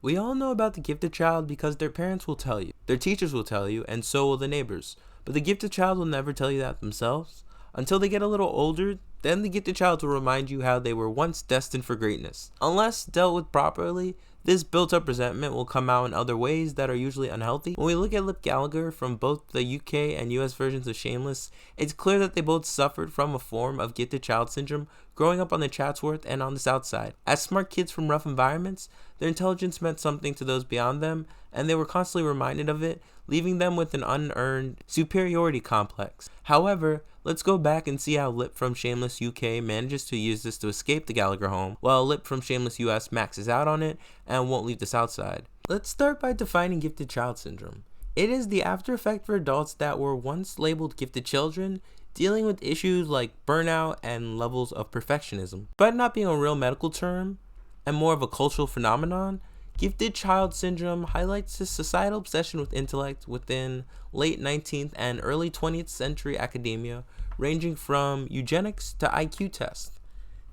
We all know about the gifted child because their parents will tell you, their teachers will tell you, and so will the neighbors. But the gifted child will never tell you that themselves. Until they get a little older, then the gifted child will remind you how they were once destined for greatness. Unless dealt with properly, this built-up resentment will come out in other ways that are usually unhealthy. When we look at Gallagher from both the UK and US versions of Shameless, it's clear that they both suffered from a form of gifted child syndrome growing up on the Chatsworth and on the South Side. As smart kids from rough environments, their intelligence meant something to those beyond them, and they were constantly reminded of it, leaving them with an unearned superiority complex. However, let's go back and see how Lip from Shameless UK manages to use this to escape the Gallagher home, while Lip from Shameless US maxes out on it and won't leave the South Side. Let's start by defining gifted child syndrome. It is the after effect for adults that were once labeled gifted children, dealing with issues like burnout and levels of perfectionism. But not being a real medical term, and more of a cultural phenomenon, gifted child syndrome highlights this societal obsession with intellect within late 19th and early 20th century academia, ranging from eugenics to IQ tests.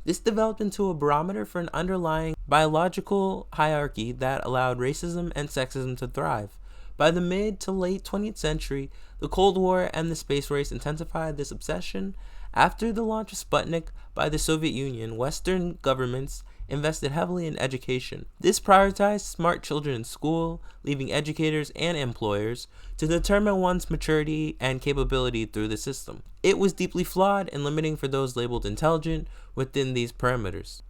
This developed into a barometer for an underlying biological hierarchy that allowed racism and sexism to thrive. By the mid to late 20th century, the Cold War and the space race intensified this obsession. After the launch of Sputnik by the Soviet Union, Western governments invested heavily in education. This prioritized smart children in school, leaving educators and employers to determine one's maturity and capability through the system. It was deeply flawed and limiting for those labeled intelligent within these parameters.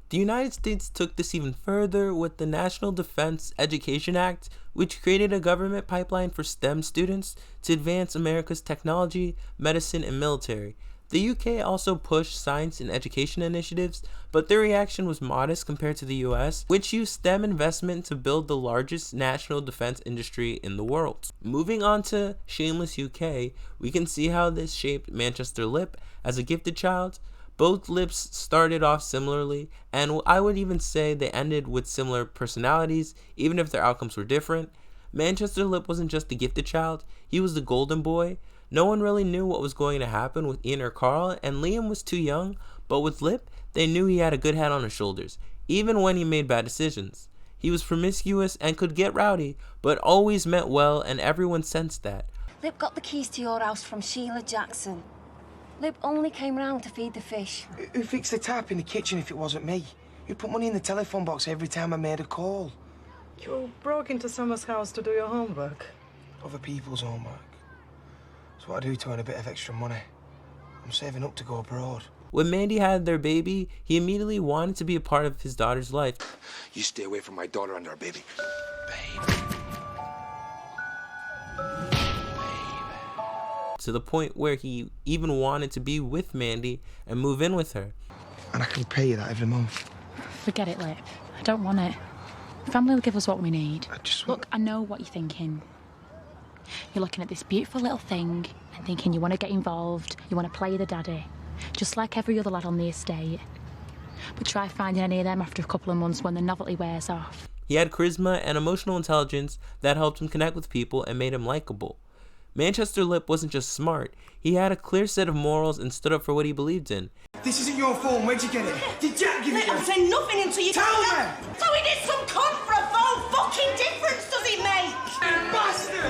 The United States took this even further with the National Defense Education Act, which created a government pipeline for STEM students to advance America's technology, medicine, and military. The UK also pushed science and education initiatives, but their reaction was modest compared to the US, which used STEM investment to build the largest national defense industry in the world. Moving on to Shameless UK, we can see how this shaped Manchester Lip as a gifted child. Both Lips started off similarly, and I would even say they ended with similar personalities, even if their outcomes were different. Manchester Lip wasn't just the gifted child, he was the golden boy. No one really knew what was going to happen with Ian or Carl, and Liam was too young, but with Lip, they knew he had a good head on his shoulders, even when he made bad decisions. He was promiscuous and could get rowdy, but always meant well, and everyone sensed that. Lip got the keys to your house from Sheila Jackson. Lip only came round to feed the fish. Who fixed the tap in the kitchen if it wasn't me? Who put money in the telephone box every time I made a call? You broke into someone's house to do your homework. Other people's homework. That's what I do to earn a bit of extra money. I'm saving up to go abroad. When Mandy had their baby, he immediately wanted to be a part of his daughter's life. You stay away from my daughter and her baby. Babe. To the point where he even wanted to be with Mandy and move in with her. And I can pay you that every month. Forget it, Lip. I don't want it. Family will give us what we need. Look, I know what you're thinking. You're looking at this beautiful little thing and thinking you want to get involved, you want to play the daddy, just like every other lad on the estate. But try finding any of them after a couple of months when the novelty wears off. He had charisma and emotional intelligence that helped him connect with people and made him likable. Manchester Lip wasn't just smart, he had a clear set of morals and stood up for what he believed in. This isn't your phone, where'd you get it? Did Jack give it you? I'm saying nothing until you tell me! So it is some cunt for a phone fucking difference, does it make? You bastard!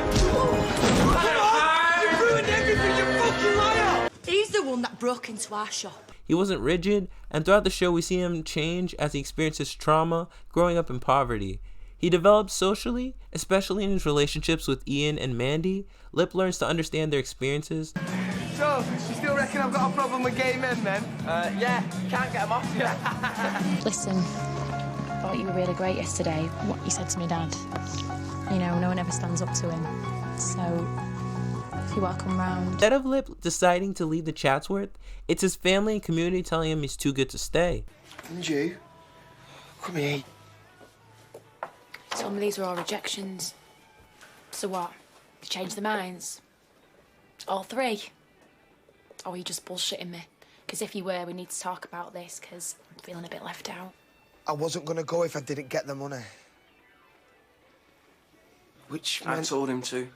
Come on! You ruined everything, you fucking liar! He's the one that broke into our shop. He wasn't rigid, and throughout the show we see him change as he experiences trauma growing up in poverty. He develops socially, especially in his relationships with Ian and Mandy. Lip learns to understand their experiences. So, you still reckon I've got a problem with gay men then? Yeah, can't get them off you. Listen, I thought you were really great yesterday. What you said to me, Dad. You know, no one ever stands up to him. So, if you want to come round. Instead of Lip deciding to leave the Chatsworth, it's his family and community telling him he's too good to stay. And you? Come here. Some of these are all rejections. So what? You change their minds? All three? Or are you just bullshitting me? Because if you were, we need to talk about this, because I'm feeling a bit left out. I wasn't going to go if I didn't get the money. Which I told him to.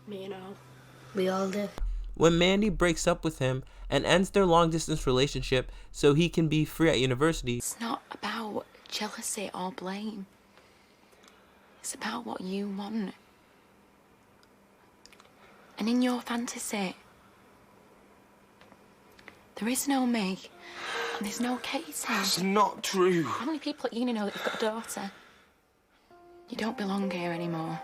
Me and all. We all did. When Mandy breaks up with him and ends their long-distance relationship so he can be free at university. It's not about jealousy or blame. It's about what you want. And in your fantasy, there is no me, and there's no Katie. That's not true. How many people at uni know that you've got a daughter? You don't belong here anymore.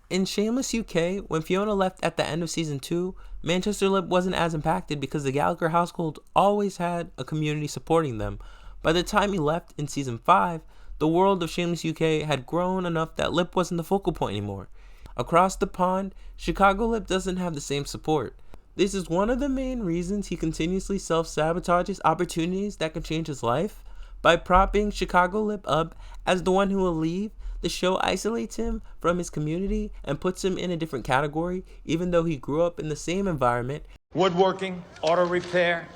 In Shameless UK, when Fiona left at the end of season 2, Manchester Lip wasn't as impacted because the Gallagher household always had a community supporting them. By the time he left in season 5, the world of Shameless UK had grown enough that Lip wasn't the focal point anymore. Across the pond, Chicago Lip doesn't have the same support. This is one of the main reasons he continuously self-sabotages opportunities that could change his life. By propping Chicago Lip up as the one who will leave, the show isolates him from his community and puts him in a different category, even though he grew up in the same environment. Woodworking, auto repair,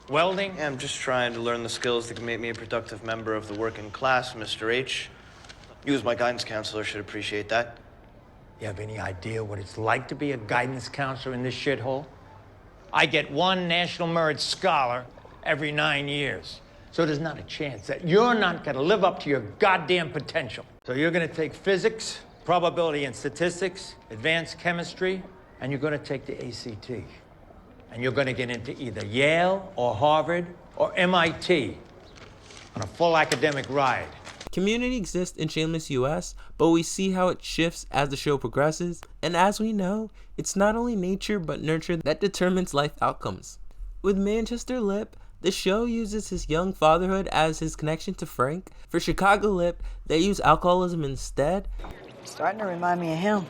welding. Yeah, I'm just trying to learn the skills that can make me a productive member of the working class, Mr. H. You as my guidance counselor should appreciate that. You have any idea what it's like to be a guidance counselor in this shithole? I get one National Merit Scholar every 9 years. So there's not a chance that you're not gonna live up to your goddamn potential. So you're gonna take physics, probability and statistics, advanced chemistry, and you're gonna take the ACT. And you're gonna get into either Yale or Harvard or MIT on a full academic ride. Community exists in Shameless US, but we see how it shifts as the show progresses. And as we know, it's not only nature but nurture that determines life outcomes. With Manchester Lip, the show uses his young fatherhood as his connection to Frank. For Chicago Lip, they use alcoholism instead. Starting to remind me of him.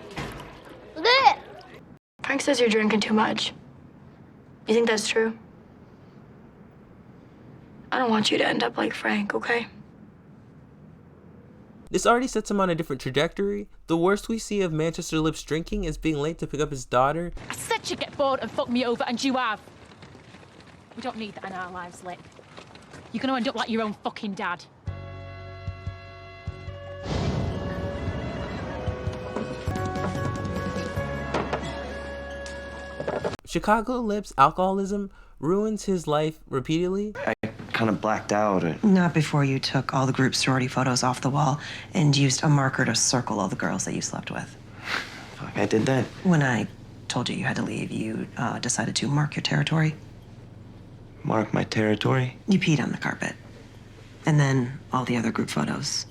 Frank says you're drinking too much. You think that's true? I don't want you to end up like Frank, okay? This already sets him on a different trajectory. The worst we see of Manchester Lip's drinking is being late to pick up his daughter. I said you'd get bored and fuck me over, and you have. We don't need that in our lives, Lip. You're gonna end up like your own fucking dad. Chicago Lip's alcoholism ruins his life repeatedly. I kind of blacked out. Not before you took all the group sorority photos off the wall and used a marker to circle all the girls that you slept with. Fuck, I did that. When I told you you had to leave, you decided to mark your territory. Mark my territory? You peed on the carpet. And then all the other group photos.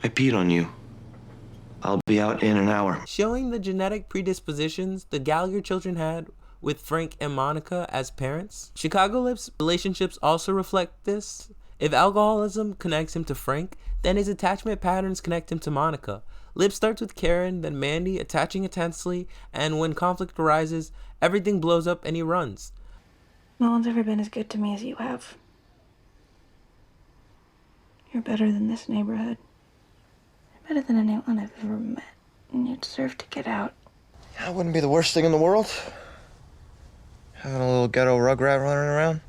I peed on you. I'll be out in an hour. Showing the genetic predispositions the Gallagher children had with Frank and Monica as parents. Chicago Lip's relationships also reflect this. If alcoholism connects him to Frank, then his attachment patterns connect him to Monica. Lip starts with Karen, then Mandy, attaching intensely, and when conflict arises, everything blows up and he runs. No one's ever been as good to me as you have. You're better than this neighborhood. You're better than anyone I've ever met, and you deserve to get out. That wouldn't be the worst thing in the world. Having a little ghetto rugrat running around.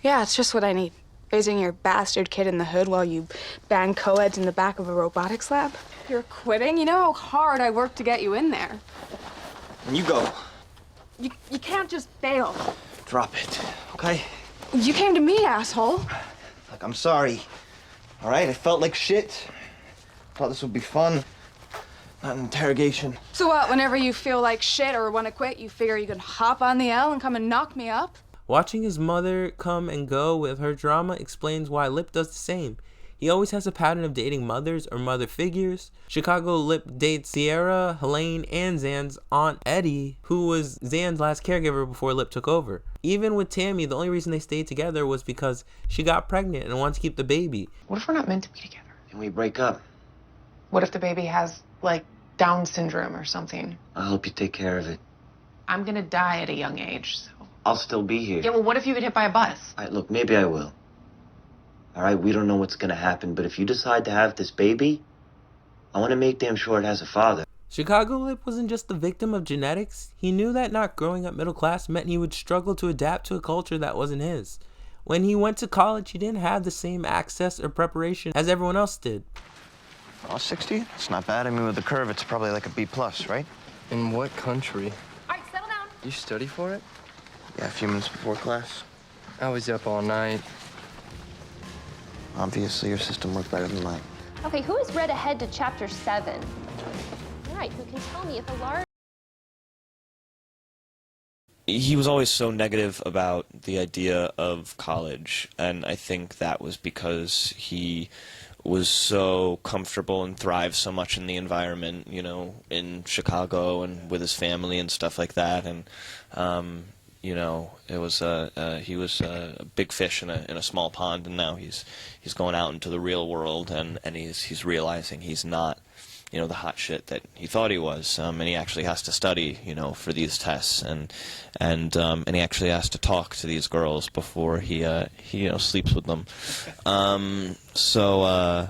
Yeah, it's just what I need. Raising your bastard kid in the hood while you bang co-eds in the back of a robotics lab. You're quitting? You know how hard I worked to get you in there. And you go. You can't just bail. Drop it, okay? You came to me, asshole. Look, I'm sorry. All right, I felt like shit. Thought this would be fun. Not an interrogation. So what, whenever you feel like shit or want to quit, you figure you can hop on the L and come and knock me up? Watching his mother come and go with her drama explains why Lip does the same. He always has a pattern of dating mothers or mother figures. Chicago Lip dates Sierra, Helene, and Zan's aunt Eddie, who was Zan's last caregiver before Lip took over. Even with Tammy, the only reason they stayed together was because she got pregnant and wanted to keep the baby. What if we're not meant to be together? Can we break up? What if the baby has, like, Down syndrome or something? I'll help you take care of it. I'm gonna die at a young age, so... I'll still be here. Yeah, well, what if you get hit by a bus? All right, look, maybe I will. All right, we don't know what's gonna happen, but if you decide to have this baby, I want to make damn sure it has a father. Chicago Lip wasn't just the victim of genetics. He knew that not growing up middle class meant he would struggle to adapt to a culture that wasn't his. When he went to college, he didn't have the same access or preparation as everyone else did. Oh, 60? That's not bad. I mean, with the curve, it's probably like a B+, right? In what country? All right, settle down. You study for it? Yeah, a few minutes before class. I was up all night. Obviously, your system worked better than mine. Okay, who has read ahead to chapter 7? Right, who can tell me if a large... He was always so negative about the idea of college, and I think that was because he was so comfortable and thrived so much in the environment, you know, in Chicago and with his family and stuff like that, and you know, it was he was a big fish in a small pond, and now he's going out into the real world, and he's realizing he's not, you know, the hot shit that he thought he was, and he actually has to study, you know, for these tests, and he actually has to talk to these girls before he you know, sleeps with them. So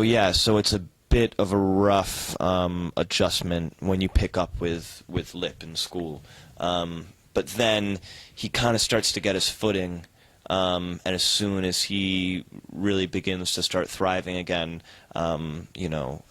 yeah, so it's a bit of a rough adjustment when you pick up with Lip in school, but then he kind of starts to get his footing. And as soon as he really begins to start thriving again, you know,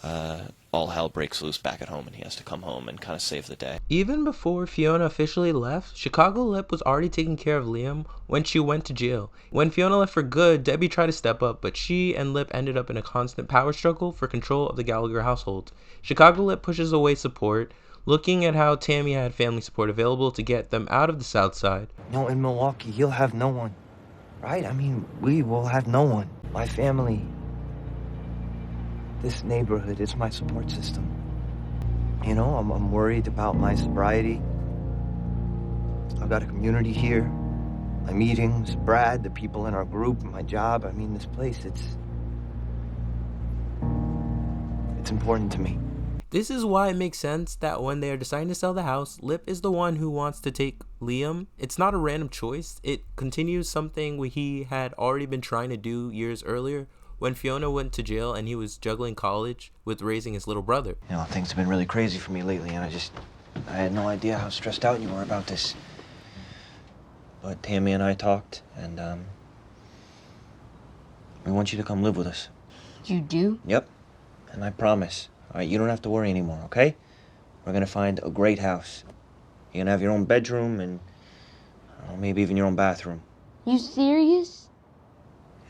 all hell breaks loose back at home, and he has to come home and kind of save the day. Even before Fiona officially left, Chicago Lip was already taking care of Liam when she went to jail. When Fiona left for good, Debbie tried to step up, but she and Lip ended up in a constant power struggle for control of the Gallagher household. Chicago Lip pushes away support, looking at how Tammy had family support available to get them out of the South Side. No, in Milwaukee, he'll have no one. Right? I mean, we will have no one. My family. This neighborhood is my support system. You know, I'm worried about my sobriety. I've got a community here. My meetings, Brad, the people in our group, my job. I mean, this place, it's important to me. This is why it makes sense that when they are deciding to sell the house, Lip is the one who wants to take Liam. It's not a random choice. It continues something he had already been trying to do years earlier when Fiona went to jail and he was juggling college with raising his little brother. You know, things have been really crazy for me lately, and I had no idea how stressed out you were about this. But Tammy and I talked, and we want you to come live with us. You do? Yep, and I promise. All right, you don't have to worry anymore, okay? We're gonna find a great house. You're gonna have your own bedroom and I don't know, maybe even your own bathroom. You serious?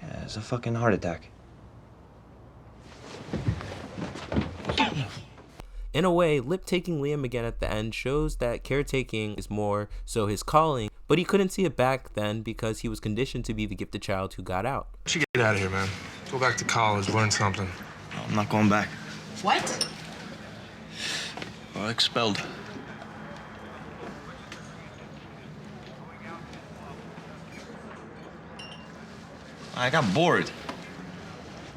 Yeah, it's a fucking heart attack. In a way, Lip taking Liam again at the end shows that caretaking is more so his calling, but he couldn't see it back then because he was conditioned to be the gifted child who got out. You should get out of here, man. Go back to college, learn something. I'm not going back. What? Well, expelled. I got bored.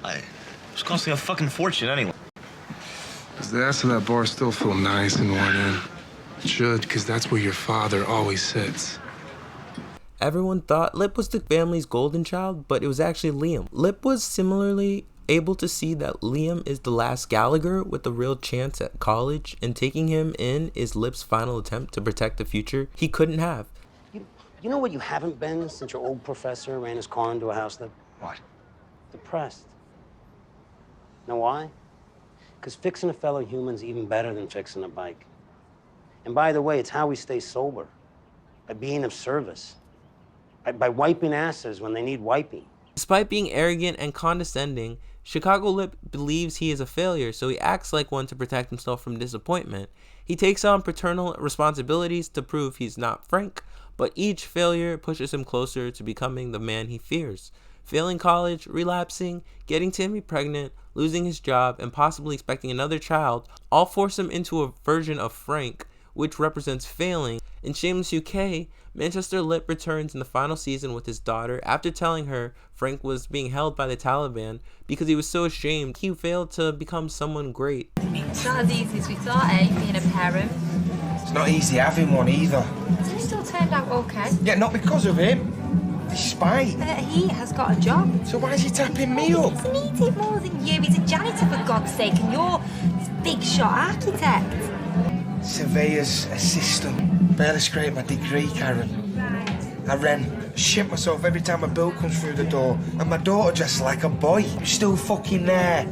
It was costing a fucking fortune anyway. Does the ass of that bar still feel nice in one end? It should, because that's where your father always sits. Everyone thought Lip was the family's golden child, but it was actually Liam. Lip was similarly able to see that Liam is the last Gallagher with a real chance at college, and taking him in is Lip's final attempt to protect the future he couldn't have. You know what you haven't been since your old professor ran his car into a house that... What? Depressed. Know why? Because fixing a fellow human's even better than fixing a bike. And by the way, it's how we stay sober. By being of service. By wiping asses when they need wiping. Despite being arrogant and condescending, Chicago Lip believes he is a failure, so he acts like one to protect himself from disappointment. He takes on paternal responsibilities to prove he's not Frank, but each failure pushes him closer to becoming the man he fears. Failing college, relapsing, getting Tammy pregnant, losing his job, and possibly expecting another child all force him into a version of Frank, which represents failing. In Shameless UK, Manchester Lip returns in the final season with his daughter after telling her Frank was being held by the Taliban because he was so ashamed he failed to become someone great. It's not as easy as we thought, being a parent. It's not easy having one either. So he still turned out okay. Yeah, not because of him. Despite. He has got a job. So why is he tapping me up? He doesn't need it more than you. He's a janitor, for God's sake, and you're this big shot architect. Surveyor's assistant. Barely scraped my degree, Karen. I shit myself every time a bill comes through the door, and my daughter dressed like a boy. I'm still fucking there,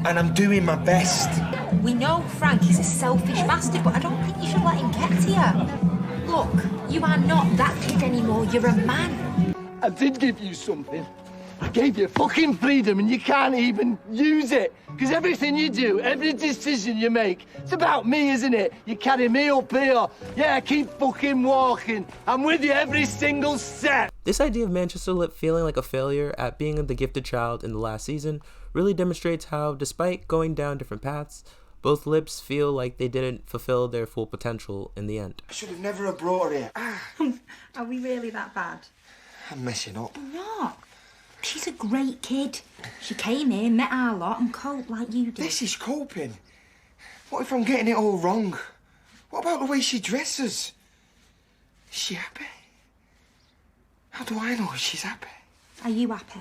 and I'm doing my best. We know Frank is a selfish bastard, but I don't think you should let him get to you. Look, you are not that kid anymore. You're a man. I did give you something. I gave you fucking freedom and you can't even use it. Because everything you do, every decision you make, it's about me, isn't it? You carry me up here. Yeah, keep fucking walking. I'm with you every single step. This idea of Manchester Lip feeling like a failure at being the gifted child in the last season really demonstrates how, despite going down different paths, both Lips feel like they didn't fulfill their full potential in the end. I should have never have brought her here. Are we really that bad? I'm messing up. Not. She's a great kid. She came here, met our lot, and coped like you did. This is coping. What if I'm getting it all wrong? What about the way she dresses? Is she happy? How do I know if she's happy? Are you happy?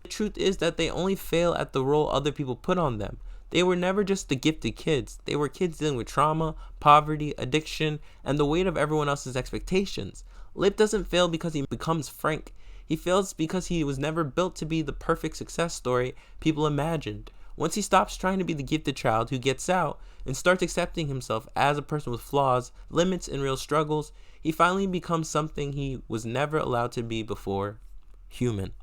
The truth is that they only fail at the role other people put on them. They were never just the gifted kids. They were kids dealing with trauma, poverty, addiction, and the weight of everyone else's expectations. Lip doesn't fail because he becomes Frank. He fails because he was never built to be the perfect success story people imagined. Once he stops trying to be the gifted child who gets out and starts accepting himself as a person with flaws, limits, and real struggles, he finally becomes something he was never allowed to be before: human.